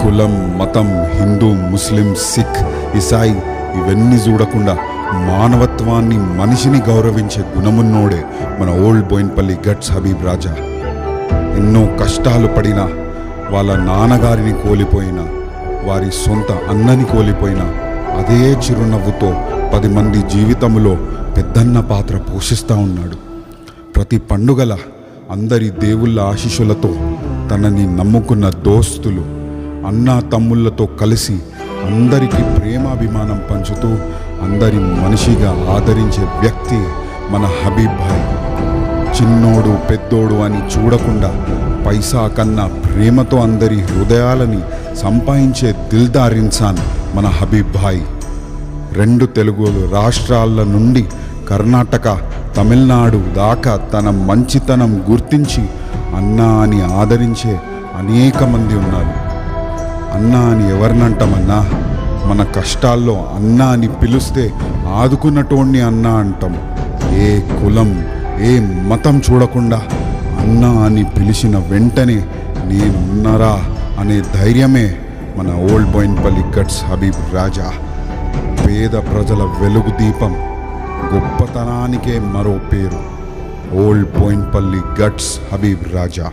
కులం, మతం, హిందూ, ముస్లిం, సిక్, ఇసాయి ఇవన్నీ చూడకుండా మానవత్వాన్ని, మనిషిని గౌరవించే గుణమున్నోడే మన ఓల్డ్ బోయిన్పల్లి గట్స్ హబీబ్ రాజా. ఎన్నో కష్టాలు పడినా, వాళ్ళ నాన్నగారిని కోల్పోయినా, వారి సొంత అన్నని కోల్పోయినా అదే చిరునవ్వుతో 10 మంది జీవితంలో పెద్దన్న పాత్ర పోషిస్తూ ఉన్నాడు. ప్రతి పండుగల అందరి దేవుళ్ళ ఆశీస్సులతో తనని నమ్ముకున్న దోస్తులు, అన్నా తమ్ముళ్ళతో కలిసి అందరికీ ప్రేమాభిమానం పంచుతూ అందరి మనిషిగా ఆదరించే వ్యక్తి మన హబీబ్ భాయ్. చిన్నోడు పెద్దోడు అని చూడకుండా పైసా కన్నా ప్రేమతో అందరి హృదయాలని సంపాదించే దిల్దార్ ఇన్సాన్ మన హబీబ్ భాయ్. 2 తెలుగు రాష్ట్రాల నుండి కర్ణాటక, తమిళనాడు దాకా తన మంచితనం గుర్తించి అన్నా అని ఆదరించే అనేక మంది ఉన్నారు. అన్నా అని ఎవరినంటామన్నా? మన కష్టాల్లో అన్నా అని పిలిస్తే ఆదుకున్నటోడిని అన్నా అంటాం. ఏ కులం, ఏ మతం చూడకుండా అన్నా అని పిలిచిన వెంటనే నేనున్నారా అనే ధైర్యమే మన ఓల్డ్ బోయిన్పల్లి గట్స్ హబీబ్ రాజా. పేద ప్రజల వెలుగు దీపం, గొప్పతనానికే మరో పేరు ఓల్డ్ బోయిన్పల్లి గట్స్ హబీబ్ రాజా.